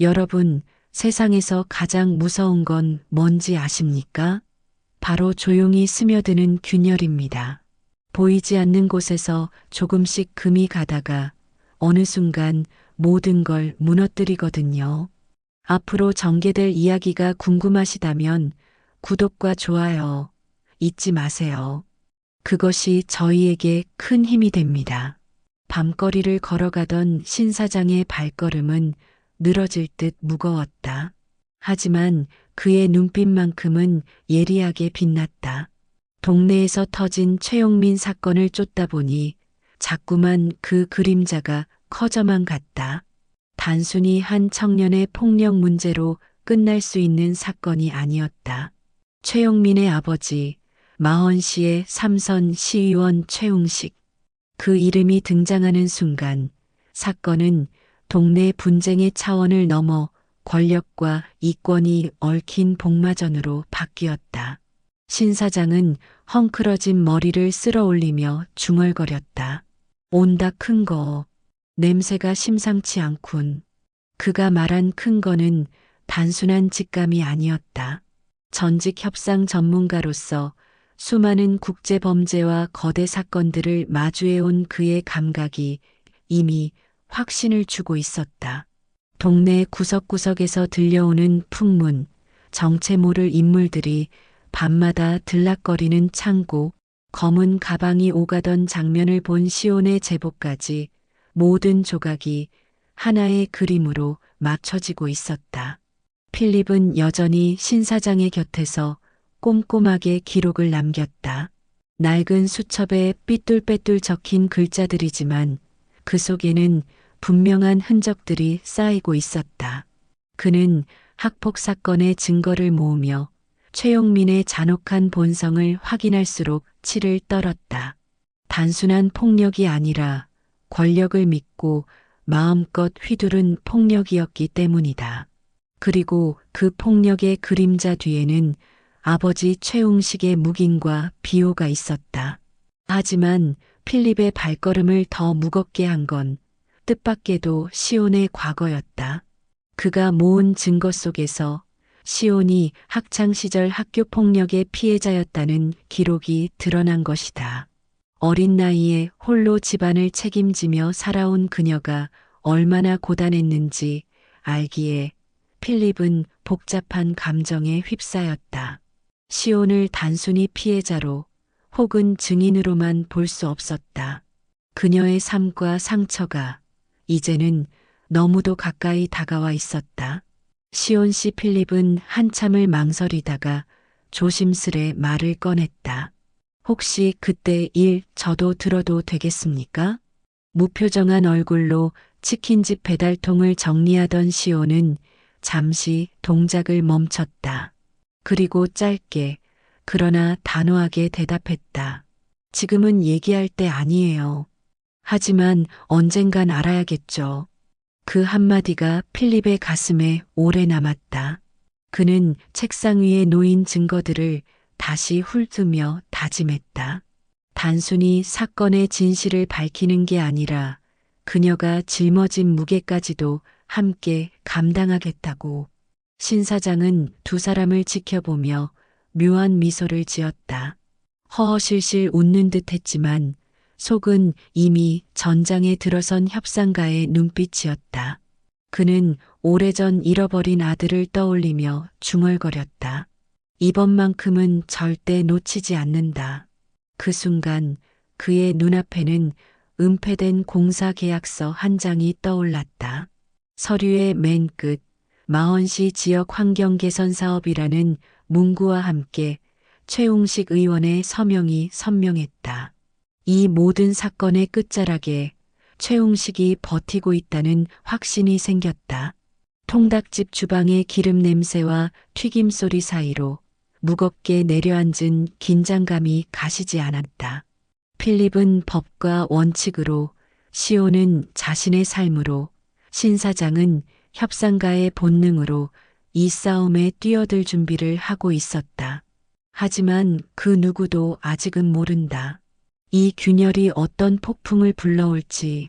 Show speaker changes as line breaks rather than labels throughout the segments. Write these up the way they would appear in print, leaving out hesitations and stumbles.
여러분, 세상에서 가장 무서운 건 뭔지 아십니까? 바로 조용히 스며드는 균열입니다. 보이지 않는 곳에서 조금씩 금이 가다가 어느 순간 모든 걸 무너뜨리거든요. 앞으로 전개될 이야기가 궁금하시다면 구독과 좋아요 잊지 마세요. 그것이 저희에게 큰 힘이 됩니다. 밤거리를 걸어가던 신 사장의 발걸음은 늘어질 듯 무거웠다. 하지만 그의 눈빛만큼은 예리하게 빛났다. 동네에서 터진 최용민 사건을 쫓다 보니 자꾸만 그 그림자가 커져만 갔다. 단순히 한 청년의 폭력 문제로 끝날 수 있는 사건이 아니었다. 최용민의 아버지, 마헌시의 삼선 시의원 최웅식. 그 이름이 등장하는 순간 사건은 동네 분쟁의 차원을 넘어 권력과 이권이 얽힌 복마전으로 바뀌었다. 신 사장은 헝클어진 머리를 쓸어 올리며 중얼거렸다. 온다 큰 거. 냄새가 심상치 않군. 그가 말한 큰 거는 단순한 직감이 아니었다. 전직 협상 전문가로서 수많은 국제 범죄와 거대 사건들을 마주해온 그의 감각이 이미 확신을 주고 있었다. 동네 구석구석에서 들려오는 풍문, 정체 모를 인물들이 밤마다 들락거리는 창고, 검은 가방이 오가던 장면을 본 시온의 제보까지 모든 조각이 하나의 그림으로 맞춰지고 있었다. 필립은 여전히 신 사장의 곁에서 꼼꼼하게 기록을 남겼다. 낡은 수첩에 삐뚤빼뚤 적힌 글자들이지만 그 속에는 분명한 흔적들이 쌓이고 있었다. 그는 학폭 사건의 증거를 모으며 최용민의 잔혹한 본성을 확인할수록 치를 떨었다. 단순한 폭력이 아니라 권력을 믿고 마음껏 휘두른 폭력이었기 때문이다. 그리고 그 폭력의 그림자 뒤에는 아버지 최웅식의 묵인과 비호가 있었다. 하지만 필립의 발걸음을 더 무겁게 한 건 뜻밖에도 시온의 과거였다. 그가 모은 증거 속에서 시온이 학창시절 학교 폭력의 피해자였다는 기록이 드러난 것이다. 어린 나이에 홀로 집안을 책임지며 살아온 그녀가 얼마나 고단했는지 알기에 필립은 복잡한 감정에 휩싸였다. 시온을 단순히 피해자로 혹은 증인으로만 볼 수 없었다. 그녀의 삶과 상처가 이제는 너무도 가까이 다가와 있었다. 시온 씨 필립은 한참을 망설이다가 조심스레 말을 꺼냈다. 혹시 그때 일 저도 들어도 되겠습니까? 무표정한 얼굴로 치킨집 배달통을 정리하던 시온은 잠시 동작을 멈췄다. 그리고 짧게 그러나 단호하게 대답했다. 지금은 얘기할 때 아니에요. 하지만 언젠간 알아야겠죠. 그 한마디가 필립의 가슴에 오래 남았다. 그는 책상 위에 놓인 증거들을 다시 훑으며 다짐했다. 단순히 사건의 진실을 밝히는 게 아니라 그녀가 짊어진 무게까지도 함께 감당하겠다고. 신 사장은 두 사람을 지켜보며 묘한 미소를 지었다. 허허실실 웃는 듯 했지만 속은 이미 전장에 들어선 협상가의 눈빛이었다. 그는 오래전 잃어버린 아들을 떠올리며 중얼거렸다. 이번만큼은 절대 놓치지 않는다. 그 순간 그의 눈앞에는 은폐된 공사 계약서 한 장이 떠올랐다. 서류의 맨 끝, 마헌시 지역 환경 개선 사업이라는 문구와 함께 최웅식 의원의 서명이 선명했다. 이 모든 사건의 끝자락에 최웅식이 버티고 있다는 확신이 생겼다. 통닭집 주방의 기름 냄새와 튀김 소리 사이로 무겁게 내려앉은 긴장감이 가시지 않았다. 필립은 법과 원칙으로, 시온은 자신의 삶으로, 신 사장은 협상가의 본능으로 이 싸움에 뛰어들 준비를 하고 있었다. 하지만 그 누구도 아직은 모른다. 이 균열이 어떤 폭풍을 불러올지,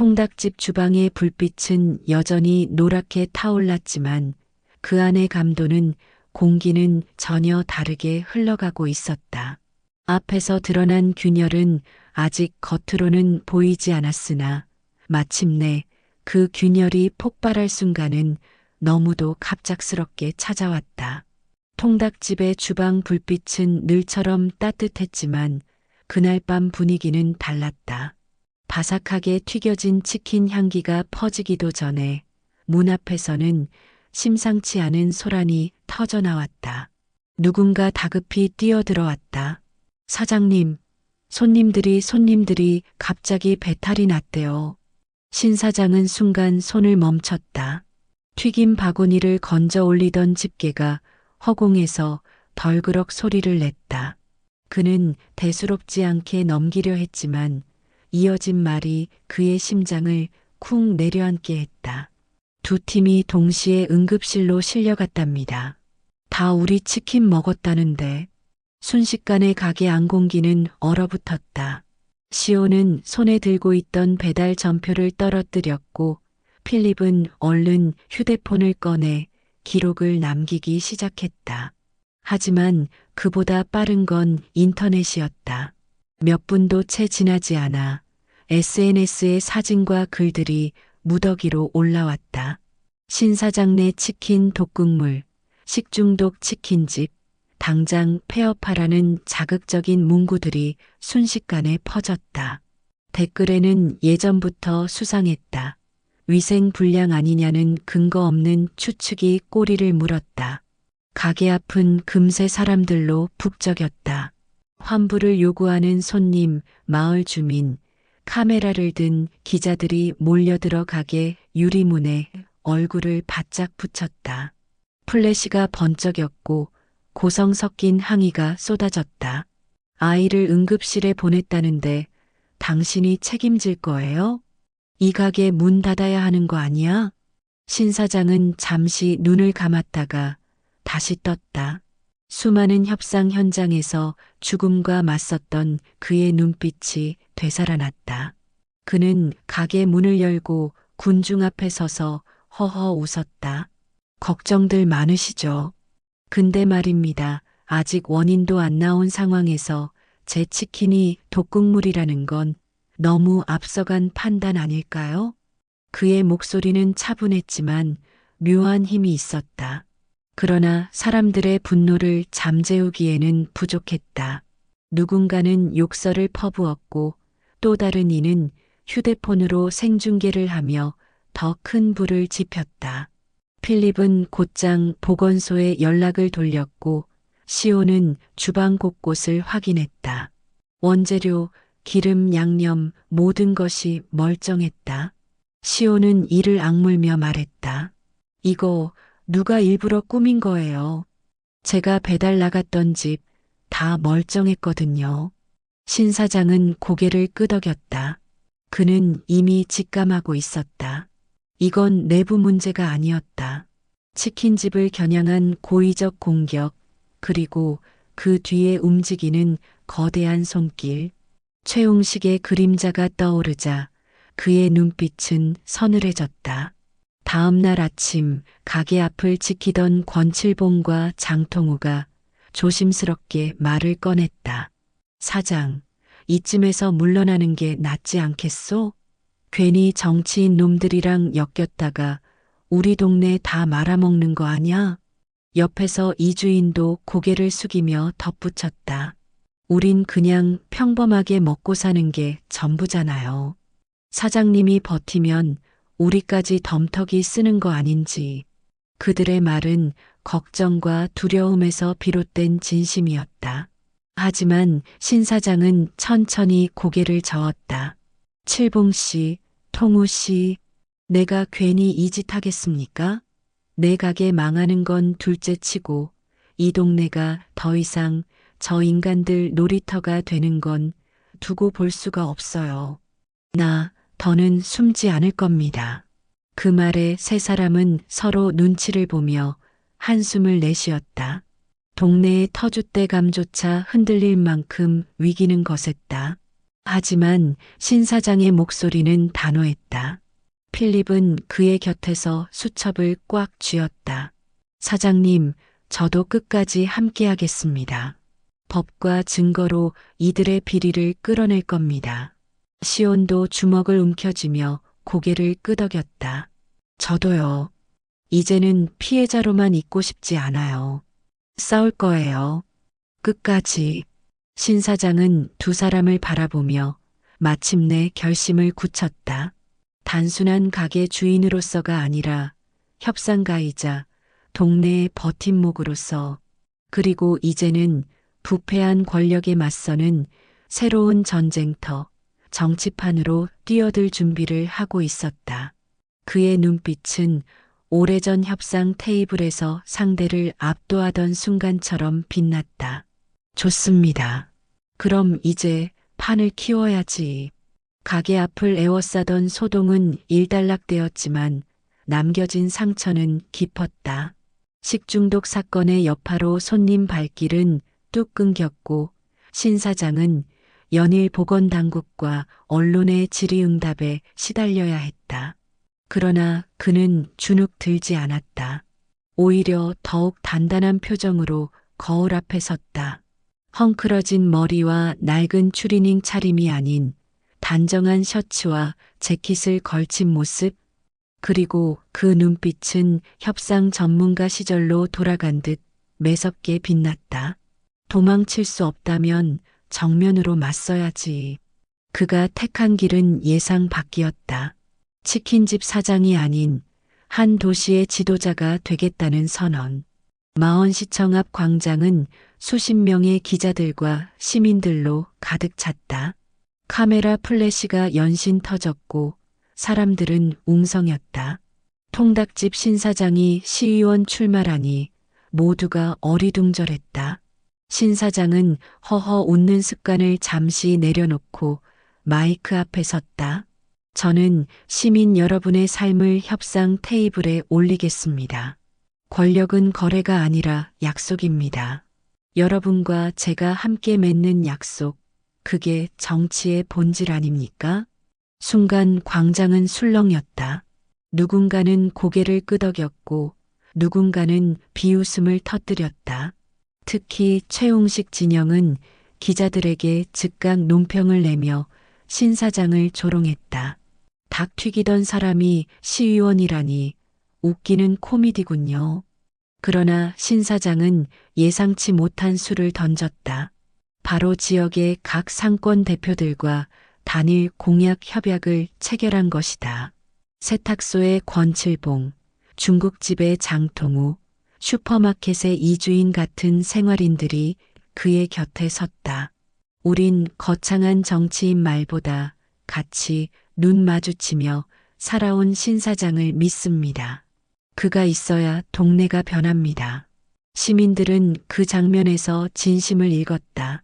통닭집 주방의 불빛은 여전히 노랗게 타올랐지만 그 안의 감도는 공기는 전혀 다르게 흘러가고 있었다. 앞에서 드러난 균열은 아직 겉으로는 보이지 않았으나 마침내 그 균열이 폭발할 순간은 너무도 갑작스럽게 찾아왔다. 통닭집의 주방 불빛은 늘처럼 따뜻했지만 그날 밤 분위기는 달랐다. 바삭하게 튀겨진 치킨 향기가 퍼지기도 전에 문 앞에서는 심상치 않은 소란이 터져나왔다. 누군가 다급히 뛰어들어왔다. 사장님, 손님들이 갑자기 배탈이 났대요. 신 사장은 순간 손을 멈췄다. 튀김 바구니를 건져 올리던 집게가 허공에서 덜그럭 소리를 냈다. 그는 대수롭지 않게 넘기려 했지만 이어진 말이 그의 심장을 쿵 내려앉게 했다. 두 팀이 동시에 응급실로 실려갔답니다. 다 우리 치킨 먹었다는데. 순식간에 가게 안공기는 얼어붙었다. 시온은 손에 들고 있던 배달 전표를 떨어뜨렸고 필립은 얼른 휴대폰을 꺼내 기록을 남기기 시작했다. 하지만 그보다 빠른 건 인터넷이었다. 몇 분도 채 지나지 않아 SNS의 사진과 글들이 무더기로 올라왔다. 신 사장 내 치킨 독극물, 식중독 치킨집, 당장 폐업하라는 자극적인 문구들이 순식간에 퍼졌다. 댓글에는 예전부터 수상했다. 위생 불량 아니냐는 근거 없는 추측이 꼬리를 물었다. 가게 앞은 금세 사람들로 북적였다. 환불을 요구하는 손님, 마을 주민, 카메라를 든 기자들이 몰려들어 가게 유리문에 얼굴을 바짝 붙였다. 플래시가 번쩍였고 고성 섞인 항의가 쏟아졌다. 아이를 응급실에 보냈다는데 당신이 책임질 거예요? 이 가게 문 닫아야 하는 거 아니야? 신 사장은 잠시 눈을 감았다가 다시 떴다. 수많은 협상 현장에서 죽음과 맞섰던 그의 눈빛이 되살아났다. 그는 가게 문을 열고 군중 앞에 서서 허허 웃었다. 걱정들 많으시죠? 근데 말입니다. 아직 원인도 안 나온 상황에서 제 치킨이 독극물이라는 건 너무 앞서간 판단 아닐까요? 그의 목소리는 차분했지만 묘한 힘이 있었다. 그러나 사람들의 분노를 잠재우기에는 부족했다. 누군가는 욕설을 퍼부었고 또 다른 이는 휴대폰으로 생중계를 하며 더 큰 불을 지폈다. 필립은 곧장 보건소에 연락을 돌렸고 시온은 주방 곳곳을 확인했다. 원재료, 기름, 양념 모든 것이 멀쩡했다. 시온은 이를 악물며 말했다. 이거 누가 일부러 꾸민 거예요. 제가 배달 나갔던 집 다 멀쩡했거든요. 신 사장은 고개를 끄덕였다. 그는 이미 직감하고 있었다. 이건 내부 문제가 아니었다. 치킨집을 겨냥한 고의적 공격, 그리고 그 뒤에 움직이는 거대한 손길. 최웅식의 그림자가 떠오르자 그의 눈빛은 서늘해졌다. 다음 날 아침 가게 앞을 지키던 권칠봉과 장통우가 조심스럽게 말을 꺼냈다. 사장, 이쯤에서 물러나는 게 낫지 않겠소? 괜히 정치인 놈들이랑 엮였다가 우리 동네 다 말아먹는 거 아냐? 옆에서 이주인도 고개를 숙이며 덧붙였다. 우린 그냥 평범하게 먹고 사는 게 전부잖아요. 사장님이 버티면 우리까지 덤터기 쓰는 거 아닌지. 그들의 말은 걱정과 두려움에서 비롯된 진심이었다. 하지만 신 사장은 천천히 고개를 저었다. 칠봉 씨, 통우 씨, 내가 괜히 이 짓 하겠습니까? 내 가게 망하는 건 둘째치고 이 동네가 더 이상 저 인간들 놀이터가 되는 건 두고 볼 수가 없어요. 더는 숨지 않을 겁니다. 그 말에 세 사람은 서로 눈치를 보며 한숨을 내쉬었다. 동네의 터줏대감조차 흔들릴 만큼 위기는 거셌다. 하지만 신 사장의 목소리는 단호했다. 필립은 그의 곁에서 수첩을 꽉 쥐었다. 사장님, 저도 끝까지 함께하겠습니다. 법과 증거로 이들의 비리를 끌어낼 겁니다. 시온도 주먹을 움켜쥐며 고개를 끄덕였다. 저도요. 이제는 피해자로만 있고 싶지 않아요. 싸울 거예요. 끝까지. 신 사장은 두 사람을 바라보며 마침내 결심을 굳혔다. 단순한 가게 주인으로서가 아니라 협상가이자 동네의 버팀목으로서, 그리고 이제는 부패한 권력에 맞서는 새로운 전쟁터, 정치판으로 뛰어들 준비를 하고 있었다. 그의 눈빛은 오래전 협상 테이블에서 상대를 압도하던 순간처럼 빛났다. 좋습니다. 그럼 이제 판을 키워야지. 가게 앞을 에워싸던 소동은 일단락되었지만 남겨진 상처는 깊었다. 식중독 사건의 여파로 손님 발길은 뚝 끊겼고 신 사장은 연일 보건당국과 언론의 질의응답에 시달려야 했다. 그러나 그는 주눅 들지 않았다. 오히려 더욱 단단한 표정으로 거울 앞에 섰다. 헝클어진 머리와 낡은 추리닝 차림이 아닌 단정한 셔츠와 재킷을 걸친 모습, 그리고 그 눈빛은 협상 전문가 시절로 돌아간 듯 매섭게 빛났다. 도망칠 수 없다면 정면으로 맞서야지. 그가 택한 길은 예상 밖이었다. 치킨집 사장이 아닌 한 도시의 지도자가 되겠다는 선언. 마원시청 앞 광장은 수십 명의 기자들과 시민들로 가득 찼다. 카메라 플래시가 연신 터졌고 사람들은 웅성였다. 통닭집 신사장이 시의원 출마라니 모두가 어리둥절했다. 신사장은 허허 웃는 습관을 잠시 내려놓고 마이크 앞에 섰다. 저는 시민 여러분의 삶을 협상 테이블에 올리겠습니다. 권력은 거래가 아니라 약속입니다. 여러분과 제가 함께 맺는 약속, 그게 정치의 본질 아닙니까? 순간 광장은 술렁였다. 누군가는 고개를 끄덕였고 누군가는 비웃음을 터뜨렸다. 특히 최웅식 진영은 기자들에게 즉각 논평을 내며 신 사장을 조롱했다. 닭 튀기던 사람이 시의원이라니 웃기는 코미디군요. 그러나 신 사장은 예상치 못한 수를 던졌다. 바로 지역의 각 상권 대표들과 단일 공약 협약을 체결한 것이다. 세탁소의 권칠봉, 중국집의 장통우, 슈퍼마켓의 이주인 같은 생활인들이 그의 곁에 섰다. 우린 거창한 정치인 말보다 같이 눈 마주치며 살아온 신 사장을 믿습니다. 그가 있어야 동네가 변합니다. 시민들은 그 장면에서 진심을 읽었다.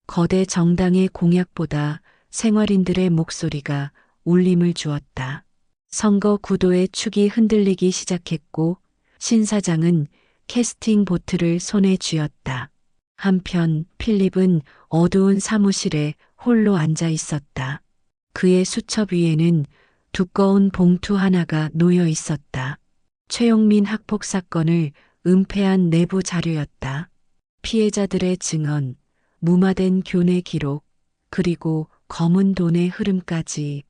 거대 정당의 공약보다 생활인들의 목소리가 울림을 주었다. 선거 구도의 축이 흔들리기 시작했고 신 사장은 캐스팅 보트를 손에 쥐었다. 한편 필립은 어두운 사무실에 홀로 앉아 있었다. 그의 수첩 위에는 두꺼운 봉투 하나가 놓여 있었다. 최용민 학폭 사건을 은폐한 내부 자료였다. 피해자들의 증언, 무마된 교내 기록, 그리고 검은 돈의 흐름까지.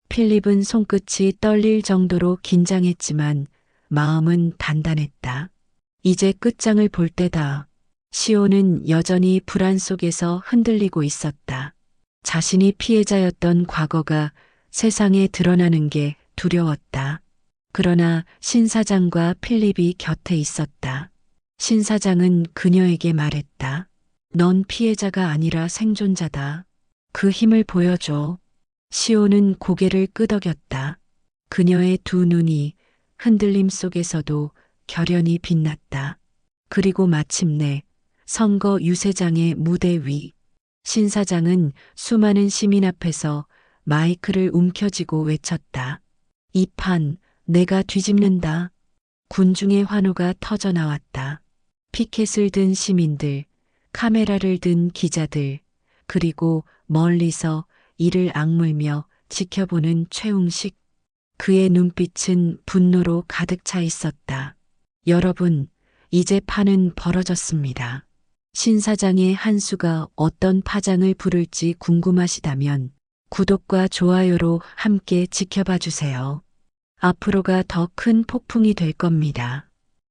필립은 손끝이 떨릴 정도로 긴장했지만 마음은 단단했다. 이제 끝장을 볼 때다. 시온은 여전히 불안 속에서 흔들리고 있었다. 자신이 피해자였던 과거가 세상에 드러나는 게 두려웠다. 그러나 신 사장과 필립이 곁에 있었다. 신 사장은 그녀에게 말했다. 넌 피해자가 아니라 생존자다. 그 힘을 보여줘. 시온은 고개를 끄덕였다. 그녀의 두 눈이 흔들림 속에서도 결연히 빛났다. 그리고 마침내 선거 유세장의 무대 위. 신 사장은 수많은 시민 앞에서 마이크를 움켜쥐고 외쳤다. 이 판 내가 뒤집는다. 군중의 환호가 터져 나왔다. 피켓을 든 시민들, 카메라를 든 기자들, 그리고 멀리서 이를 악물며 지켜보는 최웅식. 그의 눈빛은 분노로 가득 차 있었다. 여러분, 이제 판은 벌어졌습니다. 신 사장의 한 수가 어떤 파장을 부를지 궁금하시다면 구독과 좋아요로 함께 지켜봐 주세요. 앞으로가 더 큰 폭풍이 될 겁니다.